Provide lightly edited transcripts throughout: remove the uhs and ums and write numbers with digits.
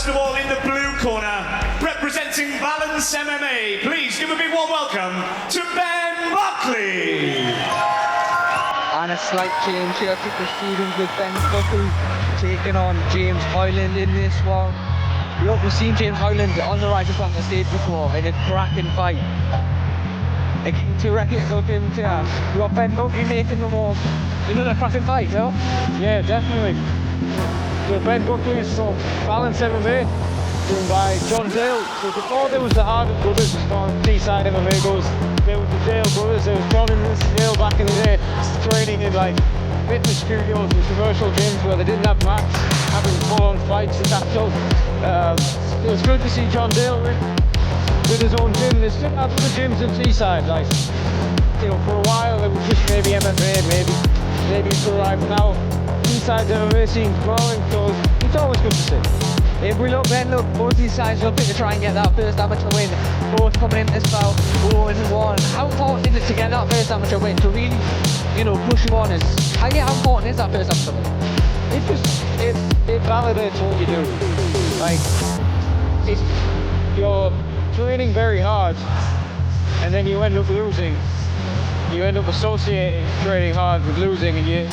first of all, in the blue corner, representing Balance MMA, please give a big warm welcome to Buckley. And a slight change here to proceedings with Buckley taking on James Hoyland in this one. Look, we've seen James Hoyland on the right front of the stage before in a cracking fight. To reckon look into you got Buckley making them all another cracking fight, no? Yeah, definitely. So Buckley is from Balance MMA, run by John Dale. So before there was the Harden brothers on T-side MMA goes, there was the Dale brothers, there was John and Dale back in the day, training in like fitness studios and commercial gyms where they didn't have mats, having full-on fights and that. So it was good to see John Dale with his own gym. There's still other gyms in T-side, like, you know, for a while it was just maybe MMA, maybe for right now. T-side MMA scene growing, so it's always good to see. If we look then, both these sides looking to try and get that first amateur win. Both coming in this bout, 0-1. How important is it to get that first amateur win? To really, you know, push you on? How important is that first amateur win? It validates what you do. Like, you're training very hard, and then you end up losing. You end up associating training hard with losing, and you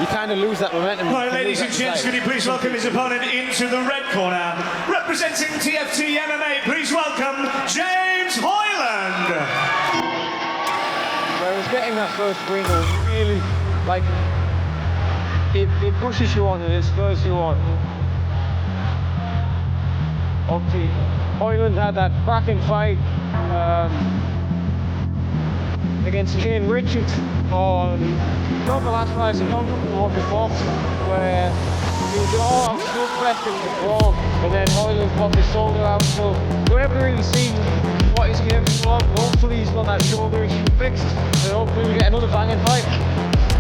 kind of lose that momentum. Right, ladies and gents, could you please welcome his opponent into the red corner, representing TFT MMA, please welcome James Hoyland. Whereas getting that first win really, like, it pushes you on and it spurs you on. Obviously, Hoyland had that cracking fight against Kane Richards on not the last fight, not the one before, where he was all good pressing the wrong, and then Hoyland popped his shoulder out. So we haven't really seen what he's capable of. Hopefully he's got that shoulder issue fixed, and hopefully we get another banging fight.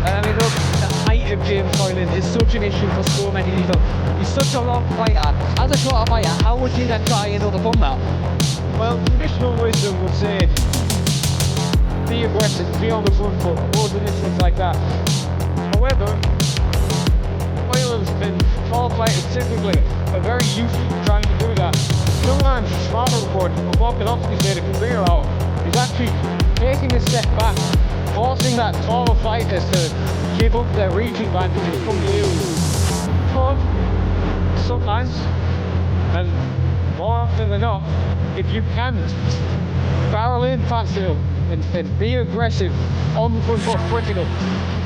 And I mean, look, the height of James Hoyland is such an issue for so many people. He's such a long fighter. As a shorter fighter, how would you then try and overcome that? Well, traditional wisdom would say be aggressive, be on the front foot, hold the distance like that. However, Hoyland's been tall fighters typically are very used to trying to do that. Sometimes the smarter report, but what can often say to clear out, is actually taking a step back, forcing that taller fighters to give up their reach advantage and come to you. But sometimes, and more often than not, if you can barrel in past them and be aggressive on the front foot quick enough,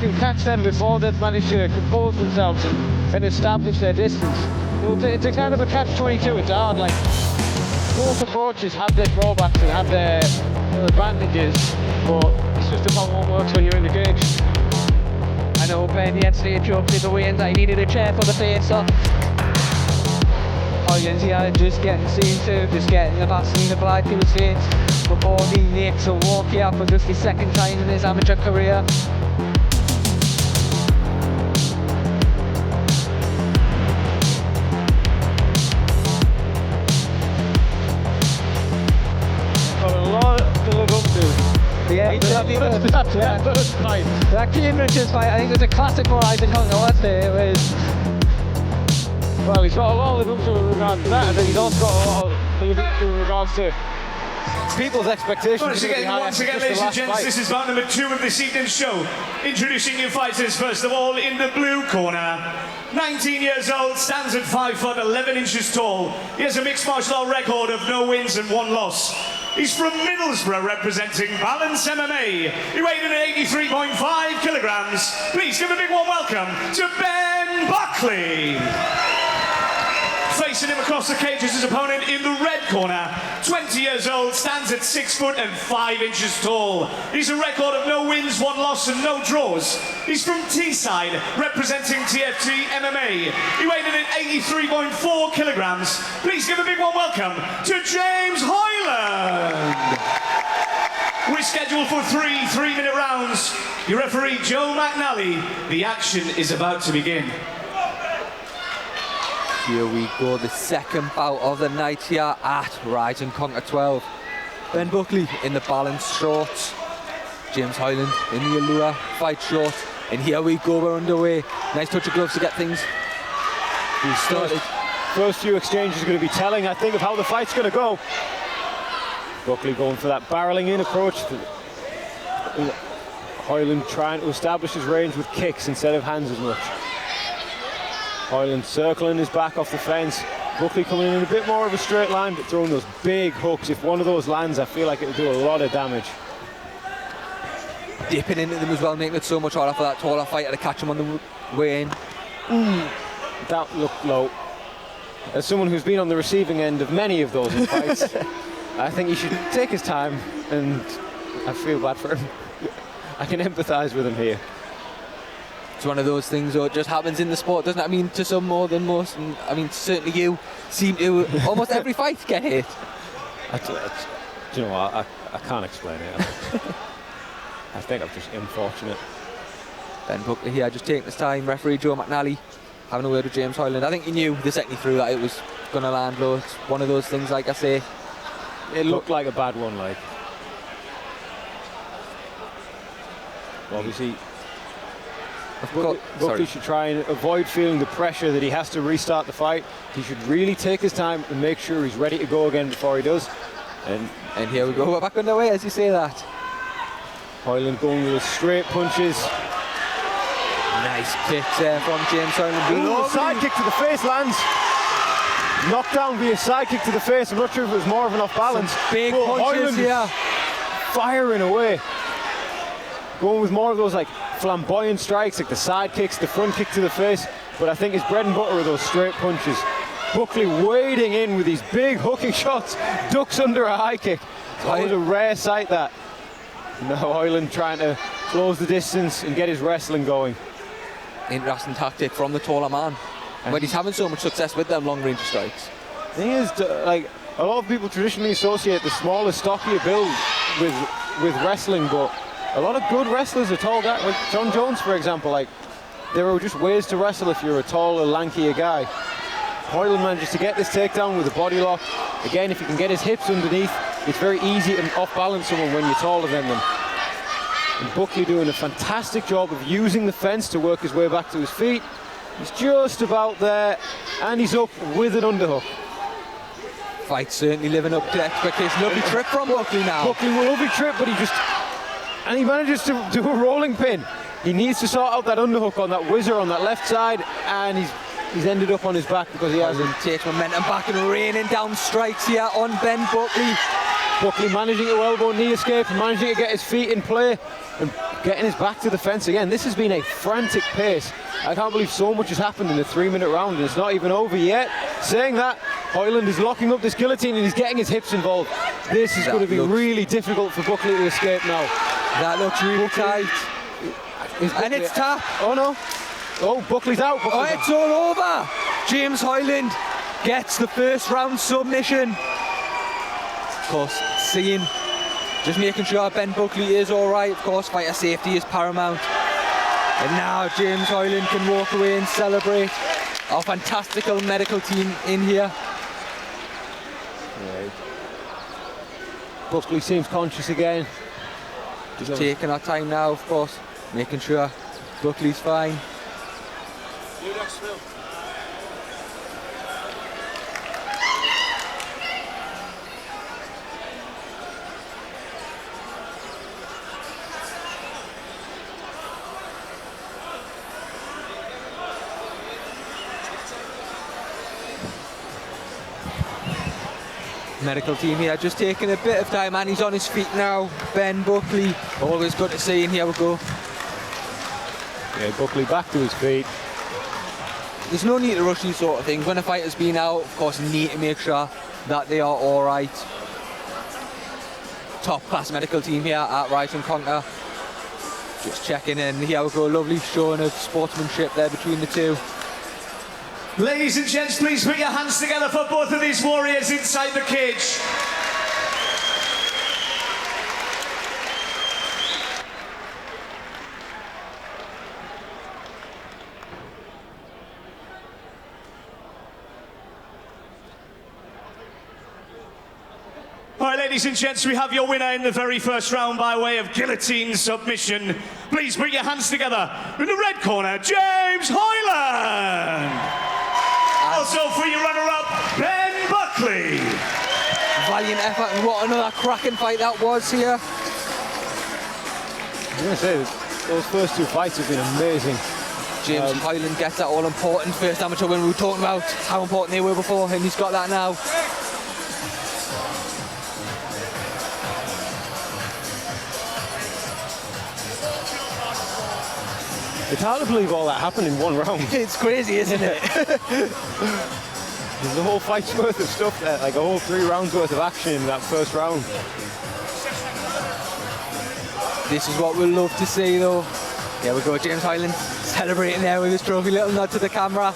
you can catch them before they've managed to compose themselves and establish their distance. It's a kind of a catch-22, it's hard. Like, both approaches have their drawbacks and have their advantages, but it's just about what works when you're in the cage. I know Ben yesterday joked in the weigh-ins I needed a chair for the face-off. Hoyland's here just getting seen to, just getting the Vaseline applied to his face before he makes a walk here for just his second time in his amateur career. Got a lot to live up to. Yeah, that first fight. That Kane Richards fight, I think it was a classic for I don't know what it was. Well, he's got a lot to live up to in regards to that, and then he's also got a lot to live up to in regards to people's expectations. Once again, ladies and gents, this is bout number 2 of this evening's show. Introducing your fighters, first of all, in the blue corner. 19 years old, stands at 5 foot 11 inches tall. He has a mixed martial art record of no wins and 1 loss. He's from Middlesbrough, representing Balance MMA. He weighed in at 83.5 kilograms. Please give a big warm welcome to Buckley. Facing him across the cage is his opponent in the red corner. 20 years old, stands at 6 foot and 5 inches tall. He's a record of no wins, 1 loss and no draws. He's from T-side, representing TFT MMA. He weighed in at 83.4 kilograms. Please give a big warm welcome to James Hoyland. We're scheduled for 3 3-minute rounds. Your referee, Joe McNally. The action is about to begin. Here we go, the second bout of the night here at Rise and Conquer 12. Ben Buckley in the Balance shorts, James Hoyland in the Allure fight short, and here we go, we're underway. Nice touch of gloves to get things started. first few exchanges are going to be telling, I think, of how the fight's going to go. Buckley going for that barreling in approach. Hoyland trying to establish his range with kicks instead of hands as much. Hoyland circling his back off the fence. Buckley coming in a bit more of a straight line, but throwing those big hooks. If one of those lands, I feel like it'll do a lot of damage. Dipping into them as well, making it so much harder for that taller fighter to catch him on the way in. That looked low. As someone who's been on the receiving end of many of those in fights, I think he should take his time, and I feel bad for him. I can empathise with him here. It's one of those things, though, it just happens in the sport, doesn't it? I mean, to some more than most, and I mean, certainly you seem to almost every fight get hit. Do you know what? I can't explain it. I think I'm just unfortunate. Ben Buckley here just taking his time. Referee Joe McNally having a word with James Hoyland. I think he knew the second he threw that it was going to land low. It's one of those things, like I say. It looked like a bad one, like. Obviously, Buckley should try and avoid feeling the pressure that he has to restart the fight. He should really take his time and make sure he's ready to go again before he does. And here we go, we're back underway as you say that. Hoyland going with his straight punches. Nice kick there from James Hoyland. Ooh, side kick to the face lands. Knocked down via side kick to the face. I'm not sure if it was more of an off balance. Some big punches here. Firing away. Going with more of those like flamboyant strikes, like the side kicks, the front kick to the face. But I think his bread and butter are those straight punches. Buckley wading in with these big hooking shots, ducks under a high kick. That was a rare sight, that. Now Hoyland trying to close the distance and get his wrestling going. Interesting tactic from the taller man. But he's having so much success with them long range strikes. The thing is, like, a lot of people traditionally associate the smaller, stockier build with wrestling, but a lot of good wrestlers are tall guys. Like John Jones, for example, like, there are just ways to wrestle if you're a taller, lankier guy. Hoyland manages to get this takedown with a body lock. Again, if he can get his hips underneath, it's very easy to off-balance someone when you're taller than them. And Buckley doing a fantastic job of using the fence to work his way back to his feet. He's just about there, and he's up with an underhook. Fight certainly living up to expectation. Lovely trip from Buckley now. Buckley will lovely trip, but he manages to do a rolling pin. He needs to sort out that underhook on that whizzer on that left side, and he's ended up on his back because he hasn't. Takes momentum back and raining down strikes here on Ben Buckley. Buckley managing to elbow knee escape and managing to get his feet in play and getting his back to the fence again. This has been a frantic pace. I can't believe so much has happened in a 3-minute round and it's not even over yet. Saying that, Hoyland is locking up this guillotine and he's getting his hips involved. This is going to be really difficult for Buckley to escape now. That looks really tight. And it's tapped. Oh no. Oh, Buckley's out. It's all over. James Hoyland gets the first round submission. Of course, just making sure Ben Buckley is all right. Of course, fighter safety is paramount. And now James Hoyland can walk away and celebrate. Our fantastical medical team in here. Yeah. Buckley seems conscious again. Just taking our time now, of course, making sure Buckley's fine. Medical team here just taking a bit of time, and he's on his feet now. Ben Buckley, always good to see, and here we go. Yeah, Buckley back to his feet. There's no need to rush these sort of things. When a fighter's been out, of course, you need to make sure that they are all right. Top class medical team here at Rise and Conquer. Just checking in. Here we go, lovely showing of sportsmanship there between the two. Ladies and gents, please put your hands together for both of these warriors inside the cage. All right, ladies and gents, we have your winner in the very first round by way of guillotine submission. Please put your hands together. In the red corner, James Hoyland. Also for your runner-up, valiant effort, and what another cracking fight that was here. I was going to say, those first two fights have been amazing. James Hoyland gets that all-important first amateur win. We were talking about how important they were before, and he's got that now. It's hard to believe all that happened in one round. It's crazy, isn't it? There's a whole fight's worth of stuff there, like a whole 3 rounds worth of action in that first round. This is what we'll love to see, though. There we go, James Hoyland celebrating there with his trophy, little nod to the camera.